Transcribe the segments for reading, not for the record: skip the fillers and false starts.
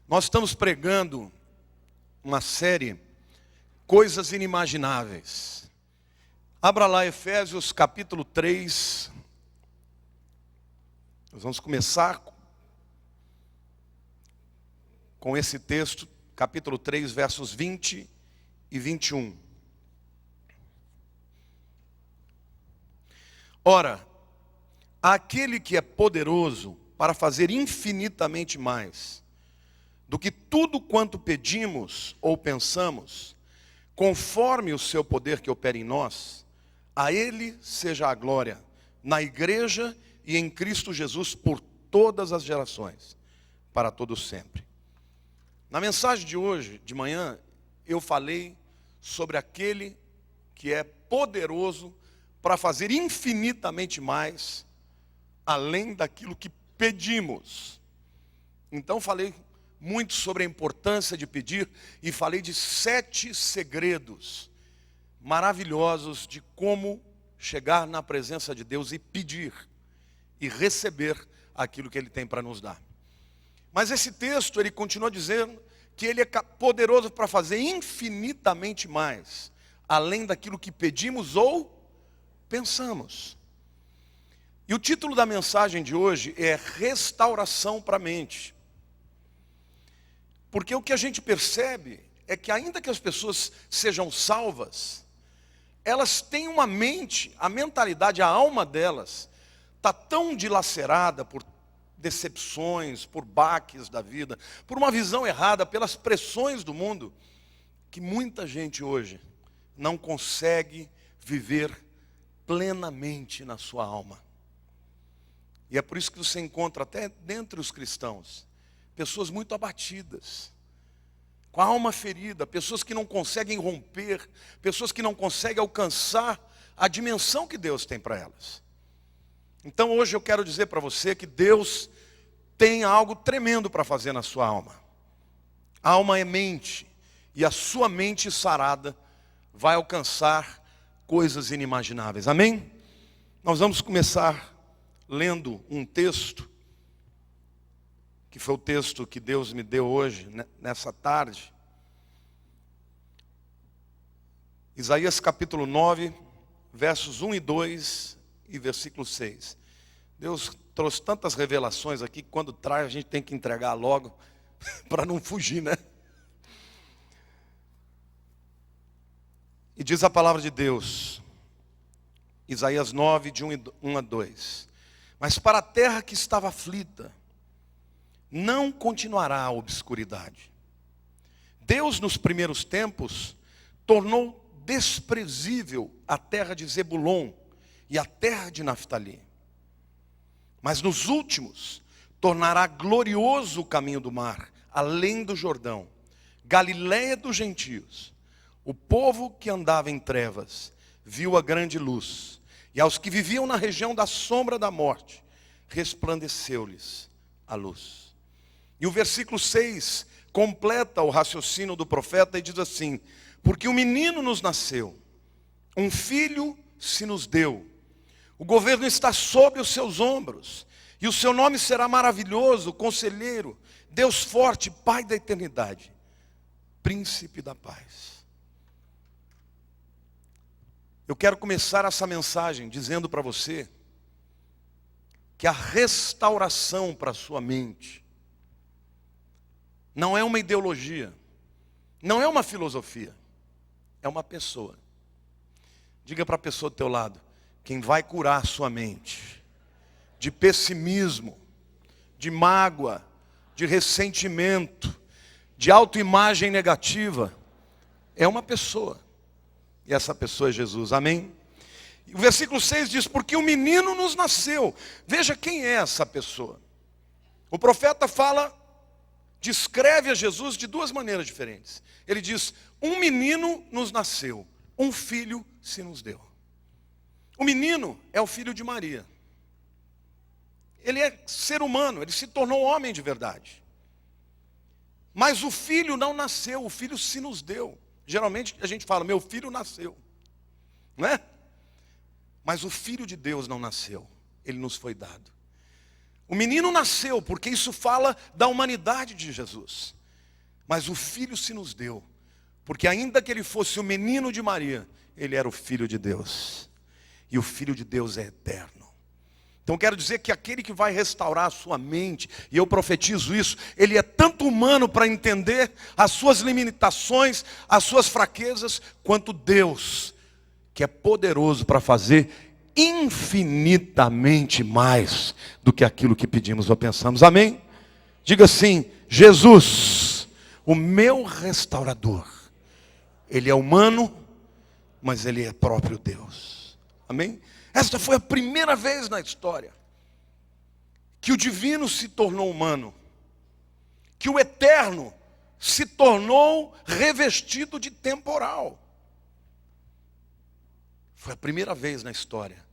Nós estamos pregando uma série, Coisas Inimagináveis. Abra lá Efésios capítulo 3. Nós vamos começar com esse texto, capítulo 3, versos 20 e 21. Ora, aquele que é poderoso para fazer infinitamente mais do que tudo quanto pedimos ou pensamos, conforme o seu poder que opera em nós, a Ele seja a glória, na igreja e em Cristo Jesus por todas as gerações, para todos sempre. Na mensagem de hoje, de manhã, eu falei sobre aquele que é poderoso para fazer infinitamente mais, além daquilo que pedimos. Então falei muito sobre a importância de pedir e falei de 7 segredos maravilhosos de como chegar na presença de Deus e pedir e receber aquilo que Ele tem para nos dar. Mas esse texto, ele continua dizendo que Ele é poderoso para fazer infinitamente mais, além daquilo que pedimos ou pensamos. E o título da mensagem de hoje é Restauração para a Mente. Porque o que a gente percebe é que ainda que as pessoas sejam salvas, elas têm uma mente, a mentalidade, a alma delas está tão dilacerada por decepções, por baques da vida, por uma visão errada, pelas pressões do mundo, que muita gente hoje não consegue viver plenamente na sua alma. E é por isso que você encontra até dentre os cristãos pessoas muito abatidas, com a alma ferida, pessoas que não conseguem romper, pessoas que não conseguem alcançar a dimensão que Deus tem para elas. Então hoje eu quero dizer para você que Deus tem algo tremendo para fazer na sua alma. A alma é mente, e a sua mente sarada vai alcançar coisas inimagináveis. Amém? Nós vamos começar lendo um texto, que foi o texto que Deus me deu hoje, nessa tarde. Isaías capítulo 9, versos 1 e 2 e versículo 6. Deus trouxe tantas revelações aqui, que quando traz a gente tem que entregar logo, para não fugir, né? E diz a palavra de Deus, Isaías 9, de 1 a 2. Mas para a terra que estava aflita, não continuará a obscuridade. Deus, nos primeiros tempos, tornou desprezível a terra de Zebulon e a terra de Naftali. Mas nos últimos, tornará glorioso o caminho do mar, além do Jordão, Galileia dos gentios. O povo que andava em trevas viu a grande luz, e aos que viviam na região da sombra da morte, resplandeceu-lhes a luz. E o versículo 6 completa o raciocínio do profeta e diz assim: porque um menino nos nasceu, um filho se nos deu, o governo está sobre os seus ombros, e o seu nome será maravilhoso, conselheiro, Deus forte, Pai da eternidade, príncipe da paz. Eu quero começar essa mensagem dizendo para você que a restauração para a sua mente não é uma ideologia, não é uma filosofia, é uma pessoa. Diga para a pessoa do teu lado: quem vai curar a sua mente de pessimismo, de mágoa, de ressentimento, de autoimagem negativa, é uma pessoa. E essa pessoa é Jesus, amém? E o versículo 6 diz: porque um menino nos nasceu. Veja quem é essa pessoa. O profeta descreve a Jesus de 2 maneiras diferentes. Ele diz: um menino nos nasceu, um filho se nos deu. O menino é o filho de Maria. Ele é ser humano, ele se tornou homem de verdade. Mas o filho não nasceu, o filho se nos deu. Geralmente a gente fala: meu filho nasceu, não é? Mas o Filho de Deus não nasceu, ele nos foi dado. O menino nasceu, porque isso fala da humanidade de Jesus. Mas o Filho se nos deu, porque ainda que ele fosse o menino de Maria, ele era o Filho de Deus. E o Filho de Deus é eterno. Então quero dizer que aquele que vai restaurar a sua mente, e eu profetizo isso, ele é tanto humano para entender as suas limitações, as suas fraquezas, quanto Deus, que é poderoso para fazer infinitamente mais do que aquilo que pedimos ou pensamos. Amém? Diga assim: Jesus, o meu restaurador, ele é humano, mas ele é próprio Deus. Amém? Esta foi a primeira vez na história que o divino se tornou humano, que o eterno se tornou revestido de temporal. Foi a primeira vez na história,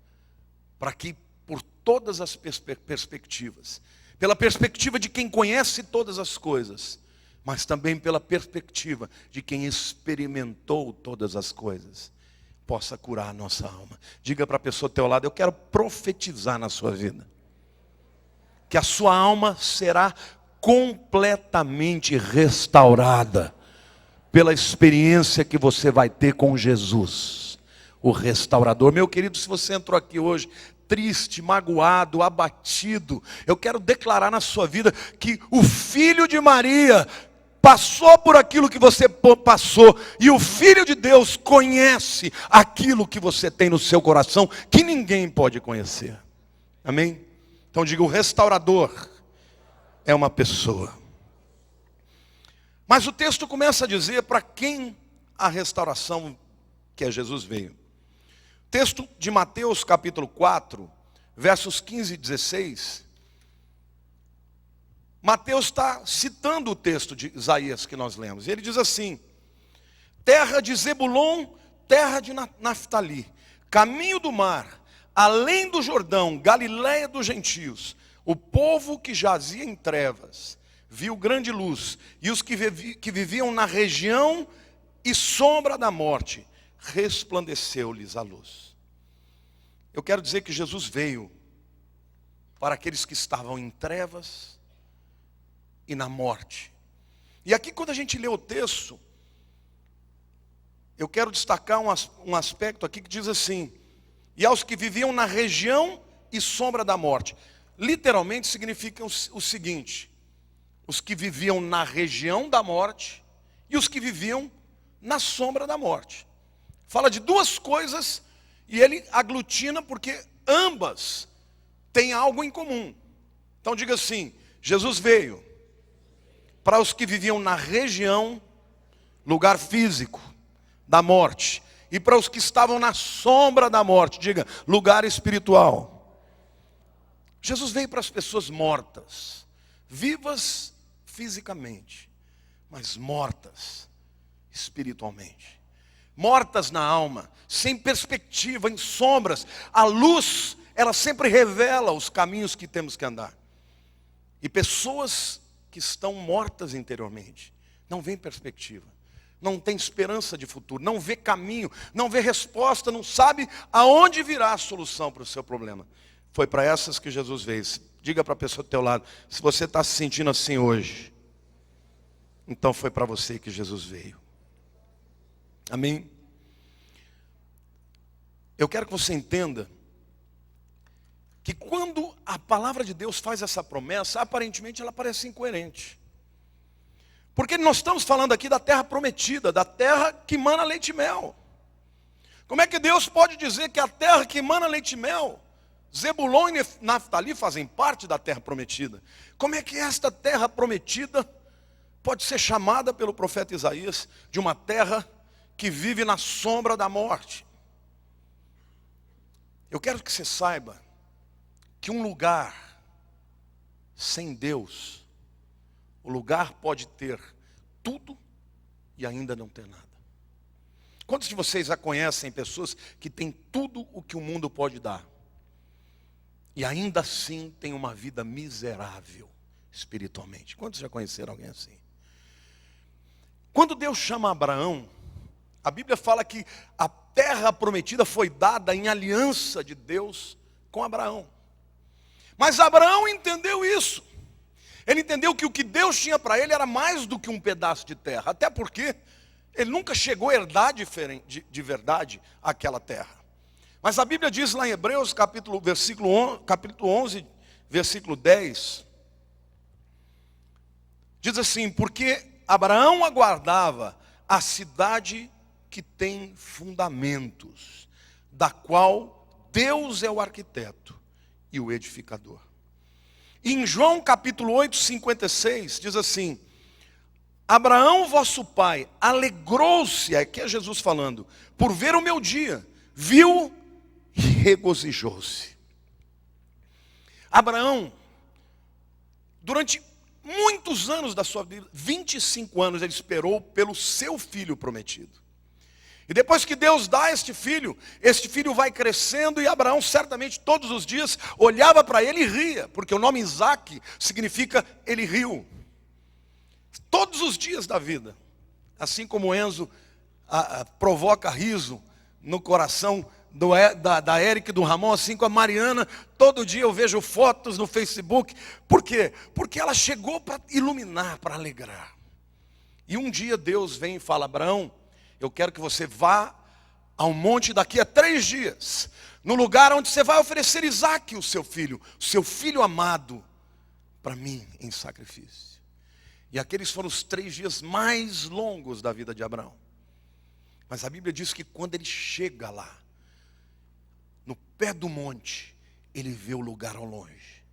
para que por todas as perspectivas, pela perspectiva de quem conhece todas as coisas, mas também pela perspectiva de quem experimentou todas as coisas, possa curar a nossa alma. Diga para a pessoa do teu lado: eu quero profetizar na sua vida, que a sua alma será completamente restaurada, pela experiência que você vai ter com Jesus, o restaurador. Meu querido, se você entrou aqui hoje triste, magoado, abatido, eu quero declarar na sua vida que o Filho de Maria passou por aquilo que você passou, e o Filho de Deus conhece aquilo que você tem no seu coração, que ninguém pode conhecer. Amém? Então diga: o restaurador é uma pessoa. Mas o texto começa a dizer para quem a restauração, que é Jesus, veio. Texto de Mateus capítulo 4, versos 15 e 16. Mateus está citando o texto de Isaías que nós lemos. E ele diz assim: terra de Zebulon, terra de Naftali, caminho do mar, além do Jordão, Galiléia dos gentios, o povo que jazia em trevas viu grande luz, e os que viviam na região e sombra da morte, resplandeceu-lhes a luz. Eu quero dizer que Jesus veio para aqueles que estavam em trevas e na morte. E aqui, quando a gente lê o texto, eu quero destacar um aspecto aqui que diz assim: e aos que viviam na região e sombra da morte. Literalmente significa o seguinte: os que viviam na região da morte e os que viviam na sombra da morte. Fala de duas coisas e ele aglutina, porque ambas têm algo em comum. Então diga assim: Jesus veio para os que viviam na região, lugar físico, da morte, e para os que estavam na sombra da morte, diga, lugar espiritual. Jesus veio para as pessoas mortas, vivas fisicamente, mas mortas espiritualmente, mortas na alma, sem perspectiva, em sombras. A luz, ela sempre revela os caminhos que temos que andar. E pessoas que estão mortas interiormente, não vê perspectiva, não tem esperança de futuro, não vê caminho, não vê resposta, não sabe aonde virá a solução para o seu problema. Foi para essas que Jesus veio. Diga para a pessoa do teu lado: se você está se sentindo assim hoje, então foi para você que Jesus veio. Amém? Eu quero que você entenda que quando a palavra de Deus faz essa promessa, aparentemente ela parece incoerente. Porque nós estamos falando aqui da terra prometida, da terra que mana leite e mel. Como é que Deus pode dizer que a terra que mana leite e mel, Zebulon e Naftali fazem parte da terra prometida? Como é que esta terra prometida pode ser chamada pelo profeta Isaías de uma terra que vive na sombra da morte? Eu quero que você saiba que um lugar sem Deus, o lugar pode ter tudo e ainda não ter nada. Quantos de vocês já conhecem pessoas que têm tudo o que o mundo pode dar e ainda assim têm uma vida miserável espiritualmente? Quantos já conheceram alguém assim? Quando Deus chama Abraão, a Bíblia fala que a terra prometida foi dada em aliança de Deus com Abraão. Mas Abraão entendeu isso. Ele entendeu que o que Deus tinha para ele era mais do que um pedaço de terra. Até porque ele nunca chegou a herdar de verdade aquela terra. Mas a Bíblia diz lá em Hebreus, capítulo 11, versículo 10. Diz assim: porque Abraão aguardava a cidade que tem fundamentos, da qual Deus é o arquiteto e o edificador. E em João capítulo 8, 56, diz assim: Abraão, vosso pai, alegrou-se, aqui é Jesus falando, por ver o meu dia, viu e regozijou-se. Abraão, durante muitos anos da sua vida, 25 anos, ele esperou pelo seu filho prometido. E depois que Deus dá este filho vai crescendo, e Abraão certamente todos os dias olhava para ele e ria, porque o nome Isaac significa ele riu. Todos os dias da vida, assim como Enzo provoca riso no coração da Érica e do Ramon, assim com a Mariana, todo dia eu vejo fotos no Facebook. Por quê? Porque ela chegou para iluminar, para alegrar. E um dia Deus vem e fala: Abraão, eu quero que você vá ao monte daqui a 3 dias, no lugar onde você vai oferecer Isaac, o seu filho amado, para mim em sacrifício. E aqueles foram os 3 dias mais longos da vida de Abraão. Mas a Bíblia diz que quando ele chega lá, no pé do monte, ele vê o lugar ao longe.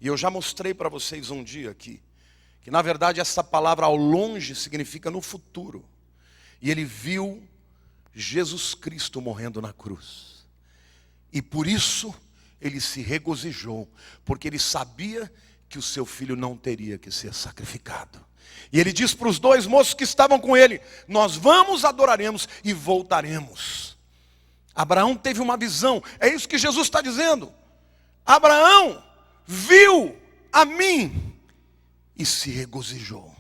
E eu já mostrei para vocês um dia aqui, que na verdade essa palavra ao longe significa no futuro. E ele viu Jesus Cristo morrendo na cruz. E por isso ele se regozijou, porque ele sabia que o seu filho não teria que ser sacrificado. E ele diz para os 2 moços que estavam com ele: nós vamos, adoraremos e voltaremos. Abraão teve uma visão, é isso que Jesus está dizendo. Abraão viu a mim e se regozijou.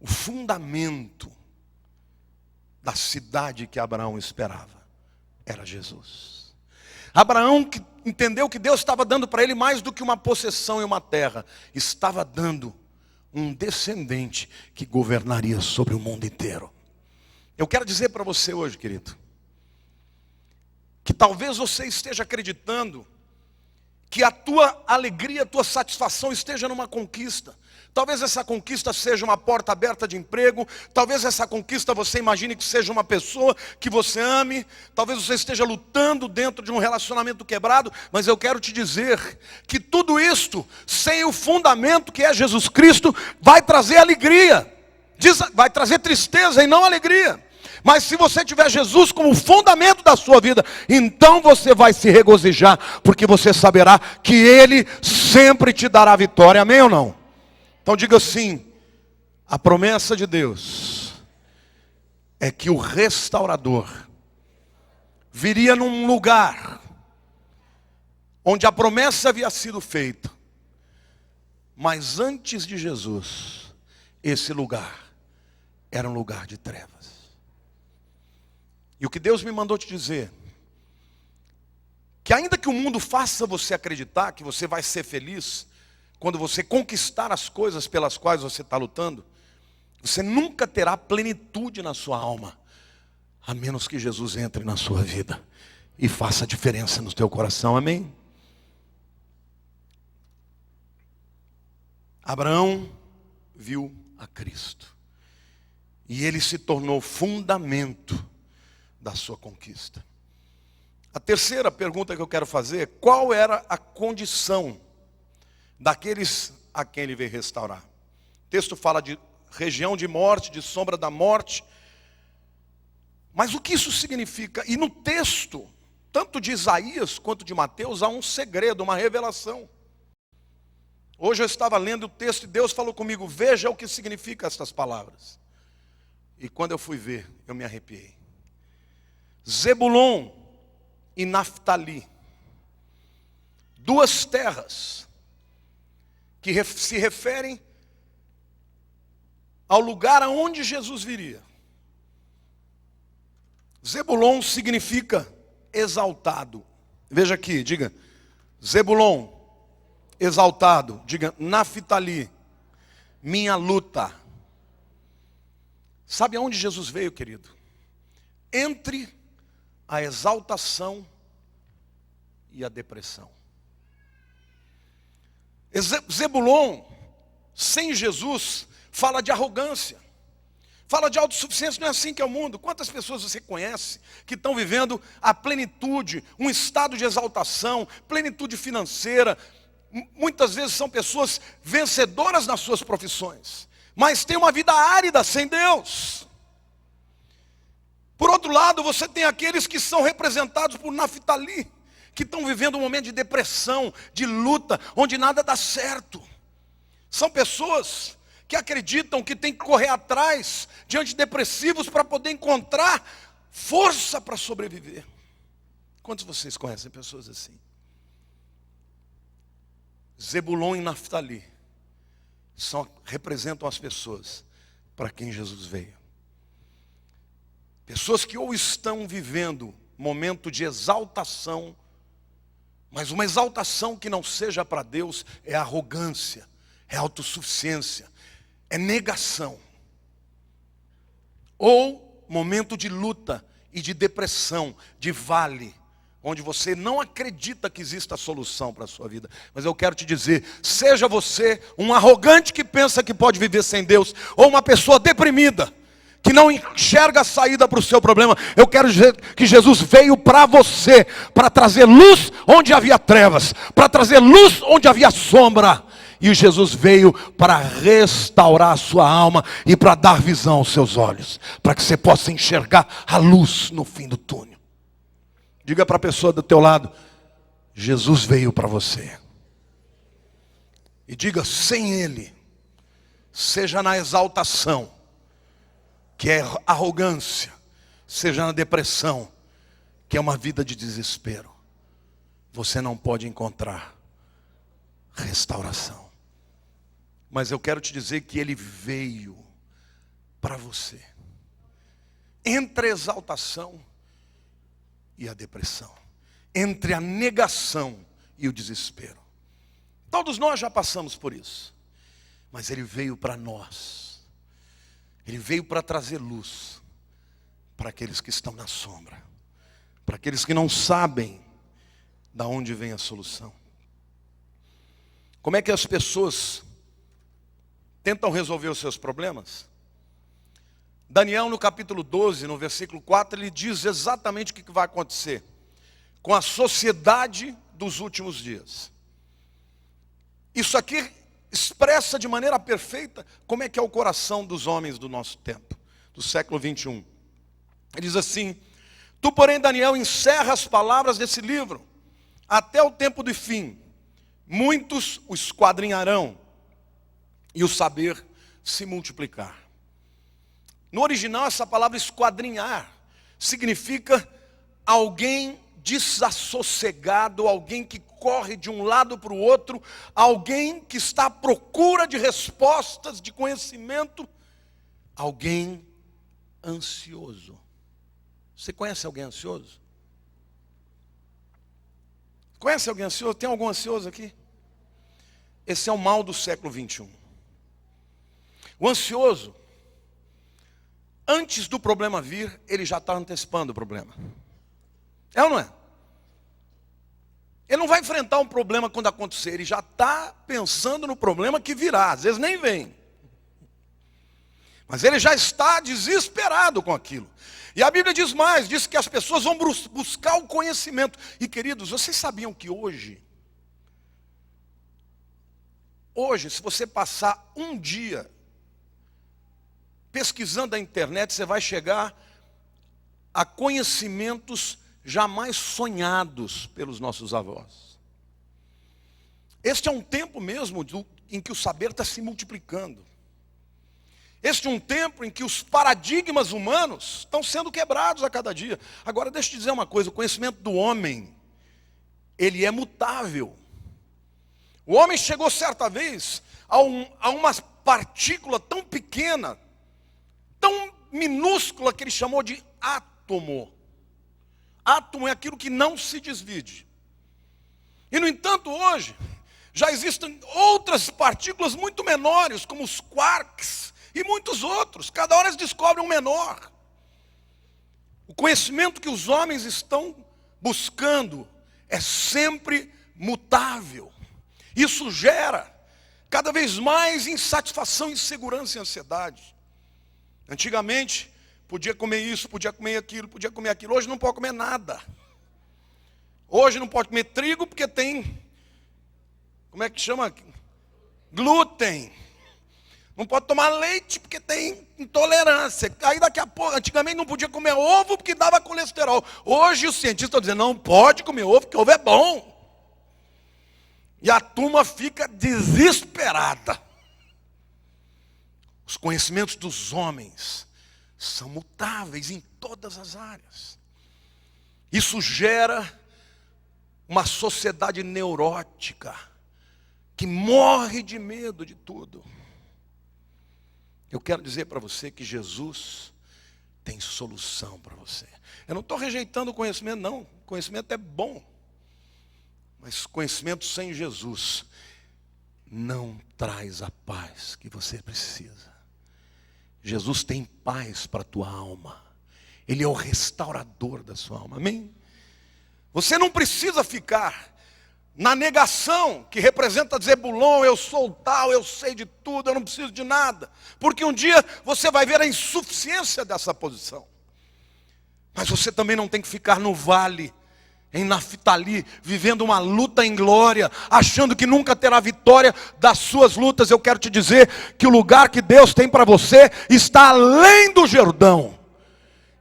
O fundamento da cidade que Abraão esperava era Jesus. Abraão, que entendeu que Deus estava dando para ele mais do que uma possessão e uma terra, estava dando um descendente que governaria sobre o mundo inteiro. Eu quero dizer para você hoje, querido, que talvez você esteja acreditando que a tua alegria, a tua satisfação esteja numa conquista. Talvez essa conquista seja uma porta aberta de emprego. Talvez essa conquista você imagine que seja uma pessoa que você ame. Talvez você esteja lutando dentro de um relacionamento quebrado. Mas eu quero te dizer que tudo isto, sem o fundamento que é Jesus Cristo, vai trazer alegria. Vai trazer tristeza e não alegria. Mas se você tiver Jesus como fundamento da sua vida, então você vai se regozijar, porque você saberá que Ele sempre te dará vitória. Amém ou não? Então diga assim: a promessa de Deus é que o restaurador viria num lugar onde a promessa havia sido feita, mas antes de Jesus, esse lugar era um lugar de trevas. E o que Deus me mandou te dizer, que ainda que o mundo faça você acreditar que você vai ser feliz quando você conquistar as coisas pelas quais você está lutando, você nunca terá plenitude na sua alma, a menos que Jesus entre na sua vida e faça diferença no teu coração. Amém? Abraão viu a Cristo, e ele se tornou fundamento da sua conquista. A terceira pergunta que eu quero fazer é: qual era a condição daqueles a quem ele veio restaurar? O texto fala de região de morte, de sombra da morte. Mas o que isso significa? E no texto, tanto de Isaías quanto de Mateus, há um segredo, uma revelação. Hoje eu estava lendo o texto e Deus falou comigo: veja o que significa estas palavras. E quando eu fui ver, eu me arrepiei. Zebulon e Naftali, 2 terras que se referem ao lugar aonde Jesus viria. Zebulon significa exaltado. Veja aqui, diga: Zebulon exaltado. Diga, Naftali, minha luta. Sabe aonde Jesus veio, querido? Entre a exaltação e a depressão. Zebulon, sem Jesus, fala de arrogância, fala de autossuficiência. Não é assim que é o mundo. Quantas pessoas você conhece que estão vivendo a plenitude, um estado de exaltação, plenitude financeira? Muitas vezes são pessoas vencedoras nas suas profissões, mas têm uma vida árida sem Deus. Por outro lado, você tem aqueles que são representados por Naftali, que estão vivendo um momento de depressão, de luta, onde nada dá certo. São pessoas que acreditam que tem que correr atrás de antidepressivos para poder encontrar força para sobreviver. Quantos de vocês conhecem pessoas assim? Zebulon e Naftali representam as pessoas para quem Jesus veio. Pessoas que ou estão vivendo momento de exaltação, mas uma exaltação que não seja para Deus é arrogância, é autossuficiência, é negação. Ou momento de luta e de depressão, de vale, onde você não acredita que exista solução para a sua vida. Mas eu quero te dizer, seja você um arrogante que pensa que pode viver sem Deus, ou uma pessoa deprimida, que não enxerga a saída para o seu problema. Eu quero dizer que Jesus veio para você, para trazer luz onde havia trevas, para trazer luz onde havia sombra. E Jesus veio para restaurar a sua alma e para dar visão aos seus olhos, para que você possa enxergar a luz no fim do túnel. Diga para a pessoa do teu lado, Jesus veio para você. E diga, sem Ele, seja na exaltação, que é arrogância, seja na depressão, que é uma vida de desespero, você não pode encontrar restauração. Mas eu quero te dizer que Ele veio para você, entre a exaltação e a depressão, entre a negação e o desespero. Todos nós já passamos por isso, mas Ele veio para nós. Ele veio para trazer luz para aqueles que estão na sombra, para aqueles que não sabem de onde vem a solução. Como é que as pessoas tentam resolver os seus problemas? Daniel, no capítulo 12, no versículo 4, ele diz exatamente o que vai acontecer com a sociedade dos últimos dias. Isso aqui expressa de maneira perfeita como é que é o coração dos homens do nosso tempo, do século 21. Ele diz assim: tu, porém, Daniel, encerra as palavras desse livro até o tempo do fim. Muitos o esquadrinharão e o saber se multiplicar. No original, essa palavra esquadrinhar significa alguém desassossegado, alguém que corre de um lado para o outro, alguém que está à procura de respostas, de conhecimento, alguém ansioso. Você conhece alguém ansioso? Conhece alguém ansioso? Tem algum ansioso aqui? Esse é o mal do século 21. O ansioso, antes do problema vir, ele já está antecipando o problema. É ou não é? Ele não vai enfrentar um problema quando acontecer, ele já está pensando no problema que virá, às vezes nem vem. Mas ele já está desesperado com aquilo. E a Bíblia diz mais, diz que as pessoas vão buscar o conhecimento. E queridos, vocês sabiam que hoje, se você passar um dia pesquisando a internet, você vai chegar a conhecimentos jamais sonhados pelos nossos avós. Este é um tempo mesmo em que o saber está se multiplicando. Este é um tempo em que os paradigmas humanos estão sendo quebrados a cada dia. Agora deixa eu te dizer uma coisa, o conhecimento do homem, ele é mutável. O homem chegou certa vez a uma partícula tão pequena, tão minúscula, que ele chamou de átomo. Átomo é aquilo que não se divide. E no entanto hoje, Já existem outras partículas muito menores, como os quarks e muitos outros. Cada hora eles descobrem um menor. O conhecimento que os homens estão buscando é sempre mutável. Isso gera cada vez mais insatisfação, insegurança e ansiedade. Antigamente, podia comer isso, podia comer aquilo, podia comer aquilo. Hoje não pode comer nada. Hoje não pode comer trigo porque tem, como é que chama? Glúten. Não pode tomar leite porque tem intolerância. Aí daqui a pouco, antigamente não podia comer ovo porque dava colesterol. Hoje os cientistas estão dizendo, não pode comer ovo porque ovo é bom. E a turma fica desesperada. Os conhecimentos dos homens são mutáveis em todas as áreas. Isso gera uma sociedade neurótica, que morre de medo de tudo. Eu quero dizer para você que Jesus tem solução para você. Eu não estou rejeitando o conhecimento, não. O conhecimento é bom. Mas conhecimento sem Jesus não traz a paz que você precisa. Jesus tem paz para a tua alma. Ele é o restaurador da sua alma. Amém? Você não precisa ficar na negação, que representa Zebulon, eu sou tal, eu sei de tudo, eu não preciso de nada. Porque um dia você vai ver a insuficiência dessa posição. Mas você também não tem que ficar no vale, em Naftali, vivendo uma luta em glória, achando que nunca terá vitória das suas lutas. Eu quero te dizer que o lugar que Deus tem para você está além do Jordão.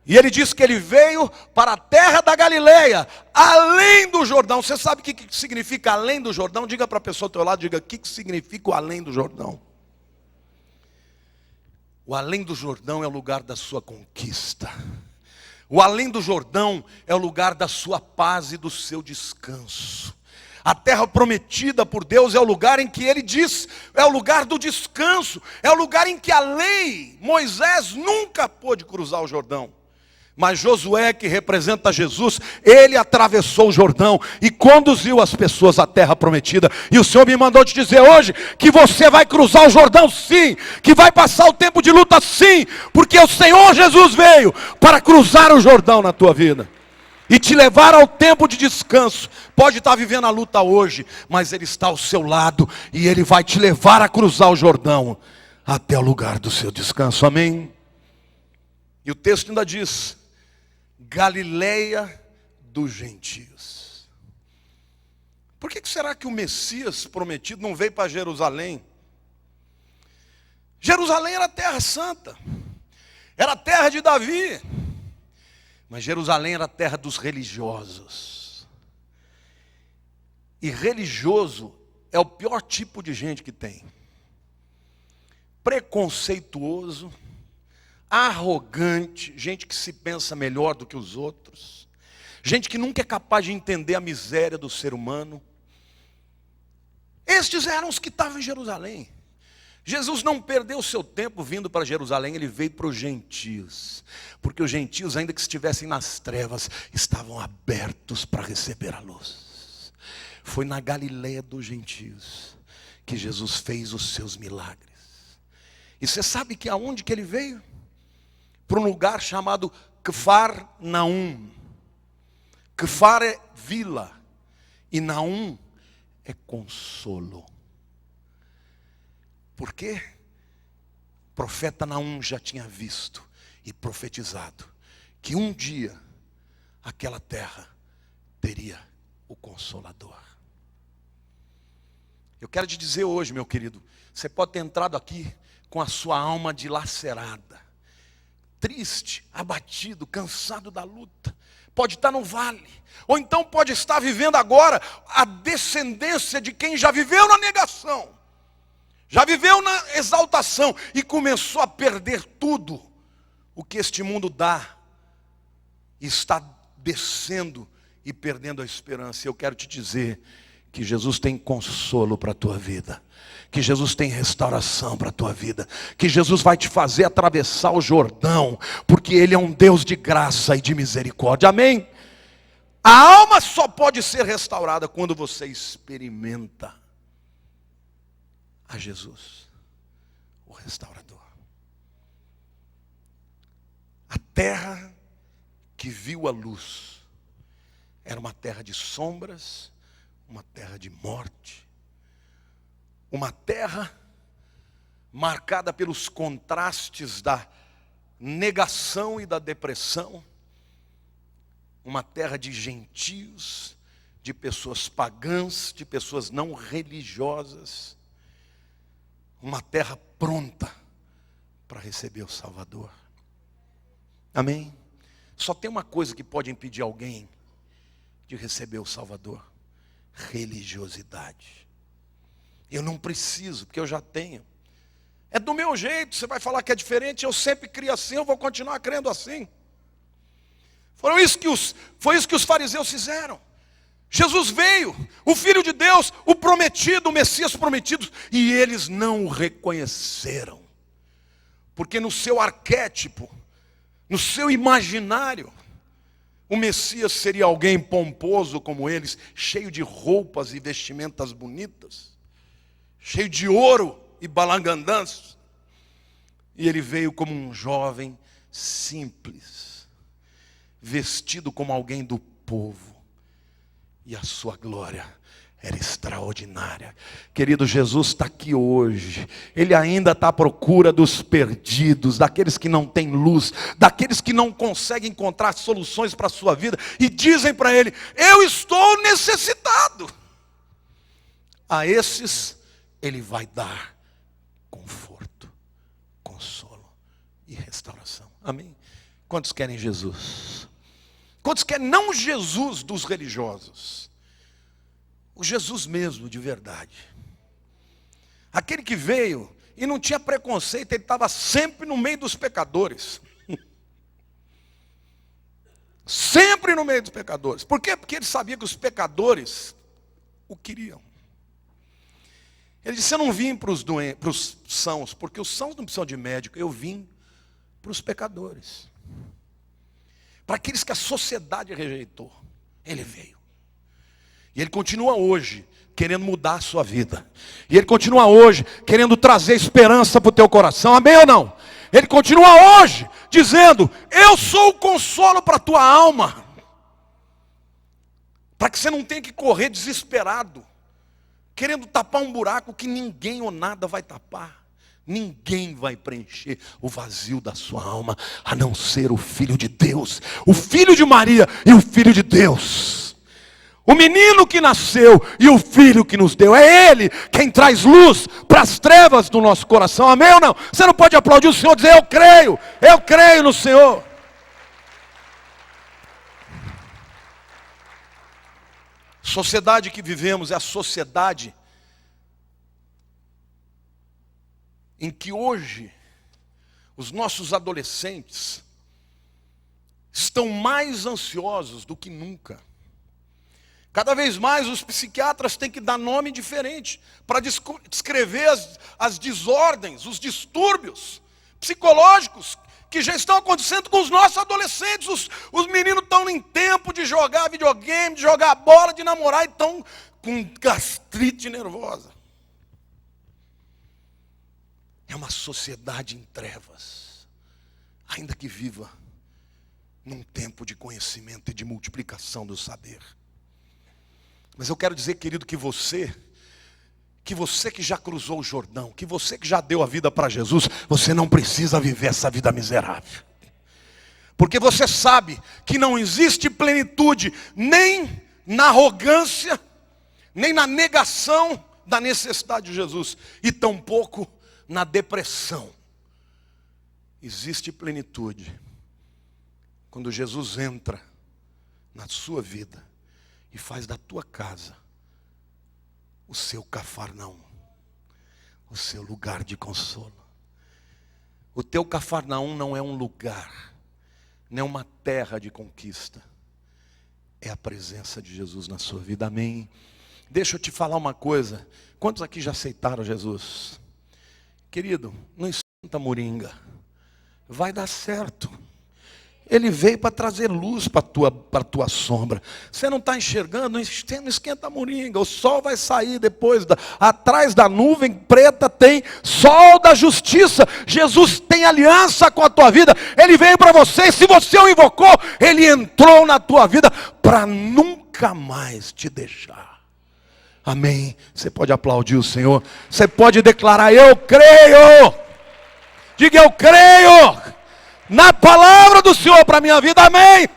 E ele diz que ele veio para a terra da Galileia, além do Jordão. Você sabe o que significa além do Jordão? Diga para a pessoa ao teu lado, diga, o que significa o além do Jordão? O além do Jordão é o lugar da sua conquista. O além do Jordão é o lugar da sua paz e do seu descanso. A terra prometida por Deus é o lugar em que ele diz, é o lugar do descanso. É o lugar em que a lei, Moisés nunca pôde cruzar o Jordão. Mas Josué, que representa Jesus, ele atravessou o Jordão e conduziu as pessoas à terra prometida. E o Senhor me mandou te dizer hoje que você vai cruzar o Jordão sim, que vai passar o tempo de luta sim, porque o Senhor Jesus veio para cruzar o Jordão na tua vida e te levar ao tempo de descanso. Pode estar vivendo a luta hoje, mas Ele está ao seu lado e Ele vai te levar a cruzar o Jordão até o lugar do seu descanso. Amém? E o texto ainda diz, Galileia dos gentios. Por que será que o Messias prometido não veio para Jerusalém? Jerusalém era a terra santa, era a terra de Davi, mas Jerusalém era a terra dos religiosos. E religioso é o pior tipo de gente que tem. Preconceituoso, arrogante, gente que se pensa melhor do que os outros, gente que nunca é capaz de entender a miséria do ser humano. Estes eram os que estavam em Jerusalém. Jesus não perdeu o seu tempo vindo para Jerusalém, ele veio para os gentios, porque os gentios, ainda que estivessem nas trevas, estavam abertos para receber a luz. Foi na Galileia dos gentios que Jesus fez os seus milagres. E você sabe que aonde que ele veio? Para um lugar chamado Cafarnaum. Cafar é vila e Naum é consolo. Por quê? O profeta Naum já tinha visto e profetizado que um dia aquela terra teria o Consolador. Eu quero te dizer hoje, meu querido, você pode ter entrado aqui com a sua alma dilacerada, triste, abatido, cansado da luta. Pode estar no vale, ou então pode estar vivendo agora a descendência de quem já viveu na negação, já viveu na exaltação e começou a perder tudo o que este mundo dá, e está descendo e perdendo a esperança. Eu quero te dizer que Jesus tem consolo para a tua vida, que Jesus tem restauração para a tua vida, que Jesus vai te fazer atravessar o Jordão, porque Ele é um Deus de graça e de misericórdia. Amém? A alma só pode ser restaurada quando você experimenta a Jesus, o restaurador. A terra que viu a luz era uma terra de sombras, uma terra de morte, uma terra marcada pelos contrastes da negação e da depressão, uma terra de gentios, de pessoas pagãs, de pessoas não religiosas, uma terra pronta para receber o Salvador. Amém? Só tem uma coisa que pode impedir alguém de receber o Salvador: religiosidade. Eu não preciso, porque eu já tenho. É do meu jeito, você vai falar que é diferente, eu sempre crio assim, eu vou continuar crendo assim. Foi isso que os fariseus fizeram. Jesus veio, o Filho de Deus, o prometido, o Messias prometido, e eles não o reconheceram. Porque no seu arquétipo, no seu imaginário, o Messias seria alguém pomposo como eles, cheio de roupas e vestimentas bonitas, cheio de ouro e balangandãs. E ele veio como um jovem simples, vestido como alguém do povo. E a sua glória era extraordinária. Querido, Jesus está aqui hoje. Ele ainda está à procura dos perdidos, daqueles que não têm luz, daqueles que não conseguem encontrar soluções para a sua vida. E dizem para ele: eu estou necessitado. A esses ele vai dar conforto, consolo e restauração. Amém? Quantos querem Jesus? Quantos querem não Jesus dos religiosos? O Jesus mesmo, de verdade. Aquele que veio e não tinha preconceito, ele estava sempre no meio dos pecadores. Sempre no meio dos pecadores. Por quê? Porque ele sabia que os pecadores o queriam. Ele disse: eu não vim para os sãos, porque os sãos não precisam de médico, eu vim para os pecadores. Para aqueles que a sociedade rejeitou, ele veio. E ele continua hoje querendo mudar a sua vida. E ele continua hoje querendo trazer esperança para o teu coração. Amém ou não? Ele continua hoje dizendo: eu sou o consolo para a tua alma. Para que você não tenha que correr desesperado, querendo tapar um buraco que ninguém ou nada vai tapar. Ninguém vai preencher o vazio da sua alma, a não ser o Filho de Deus, o Filho de Maria e o Filho de Deus. O menino que nasceu e o Filho que nos deu. É Ele quem traz luz para as trevas do nosso coração. Amém ou não? Você não pode aplaudir o Senhor e dizer: eu creio no Senhor. Sociedade que vivemos é a sociedade em que hoje os nossos adolescentes estão mais ansiosos do que nunca. Cada vez mais os psiquiatras têm que dar nome diferente para descrever as desordens, os distúrbios psicológicos que já estão acontecendo com os nossos adolescentes. Os meninos estão em tempo de jogar videogame, de jogar bola, de namorar, e estão com gastrite nervosa. É uma sociedade em trevas, ainda que viva num tempo de conhecimento e de multiplicação do saber. Mas eu quero dizer, querido, que você que já cruzou o Jordão, que você que já deu a vida para Jesus, você não precisa viver essa vida miserável. Porque você sabe que não existe plenitude nem na arrogância, nem na negação da necessidade de Jesus, e tampouco na depressão. Existe plenitude quando Jesus entra na sua vida e faz da tua casa o seu Cafarnaum, o seu lugar de consolo. O teu Cafarnaum não é um lugar, nem uma terra de conquista. É a presença de Jesus na sua vida. Amém? Deixa eu te falar uma coisa. Quantos aqui já aceitaram Jesus? Querido, não esquenta moringa. Vai dar certo. Ele veio para trazer luz para a tua sombra. Você não está enxergando, não esquenta a moringa. O sol vai sair depois. Atrás da nuvem preta tem sol da justiça. Jesus tem aliança com a tua vida. Ele veio para você. E se você o invocou, Ele entrou na tua vida para nunca mais te deixar. Amém. Você pode aplaudir o Senhor. Você pode declarar: eu creio. Diga: eu creio na palavra do Senhor para a minha vida, amém.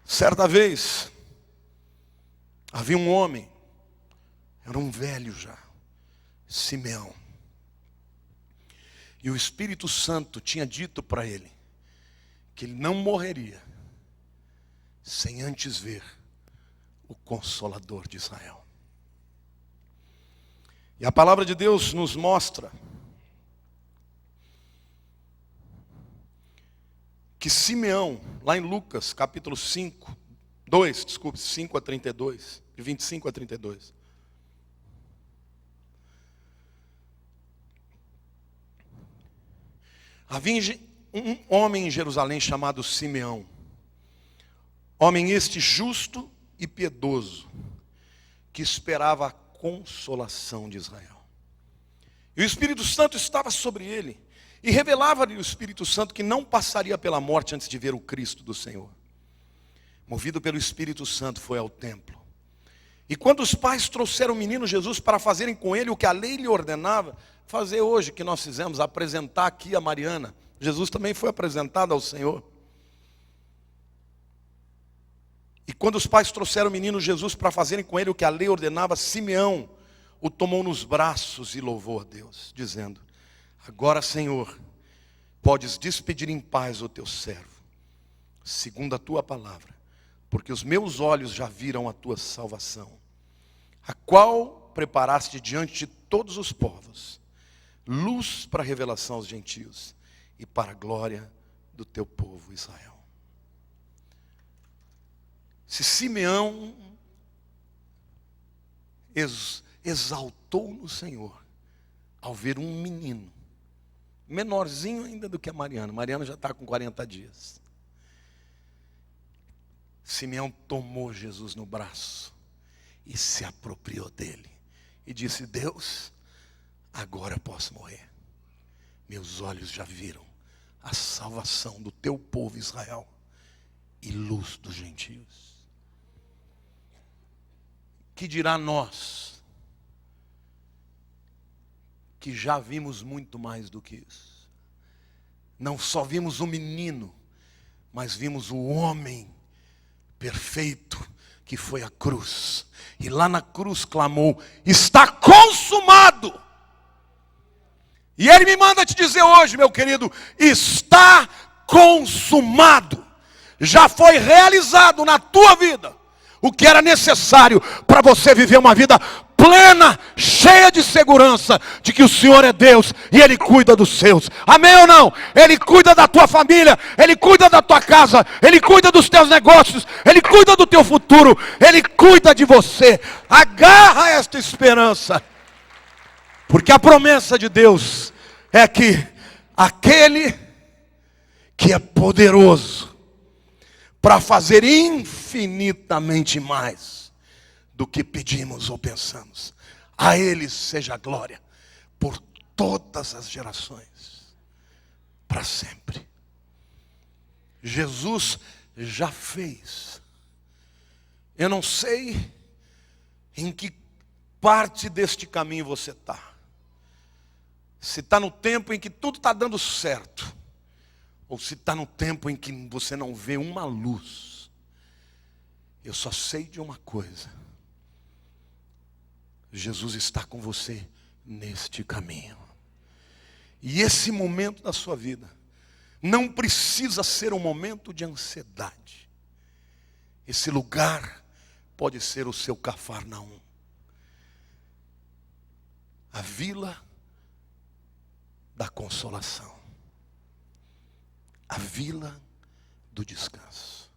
Certa vez, havia um homem, era um velho já, Simeão. E o Espírito Santo tinha dito para ele, que ele não morreria, sem antes ver o Consolador de Israel. E a palavra de Deus nos mostra que Simeão, lá em Lucas, capítulo 5 a 32, de 25 a 32. Havia um homem em Jerusalém chamado Simeão. Homem este justo e piedoso, que esperava a consolação de Israel. E o Espírito Santo estava sobre ele. E revelava-lhe o Espírito Santo que não passaria pela morte antes de ver o Cristo do Senhor. Movido pelo Espírito Santo, foi ao templo. E quando os pais trouxeram o menino Jesus para fazerem com ele o que a lei lhe ordenava, fazer hoje que nós fizemos, apresentar aqui a Mariana. Jesus também foi apresentado ao Senhor. E quando os pais trouxeram o menino Jesus para fazerem com ele o que a lei ordenava, Simeão o tomou nos braços e louvou a Deus, dizendo: agora, Senhor, podes despedir em paz o teu servo, segundo a tua palavra, porque os meus olhos já viram a tua salvação, a qual preparaste diante de todos os povos, luz para a revelação aos gentios e para a glória do teu povo Israel. Se Simeão exaltou no Senhor ao ver um menino, menorzinho ainda do que a Mariana. Mariana já está com 40 dias. Simeão tomou Jesus no braço e se apropriou dele. E disse: Deus, agora eu posso morrer. Meus olhos já viram a salvação do teu povo Israel e luz dos gentios. Que dirá nós, que já vimos muito mais do que isso. Não só vimos o menino, mas vimos o homem perfeito que foi à cruz. E lá na cruz clamou: está consumado. E ele me manda te dizer hoje, meu querido, está consumado. Já foi realizado na tua vida o que era necessário para você viver uma vida plena, cheia de segurança de que o Senhor é Deus e Ele cuida dos seus. Amém ou não? Ele cuida da tua família, Ele cuida da tua casa, Ele cuida dos teus negócios, Ele cuida do teu futuro, Ele cuida de você. Agarra esta esperança, porque a promessa de Deus é que aquele que é poderoso para fazer infinitamente mais do que pedimos ou pensamos, a Ele seja a glória por todas as gerações, para sempre. Jesus já fez. Eu não sei em que parte deste caminho você está. Se está no tempo em que tudo está dando certo, ou se está no tempo em que você não vê uma luz. Eu só sei de uma coisa: Jesus está com você neste caminho. E esse momento da sua vida não precisa ser um momento de ansiedade. Esse lugar pode ser o seu Cafarnaum, a vila da consolação, a vila do descanso.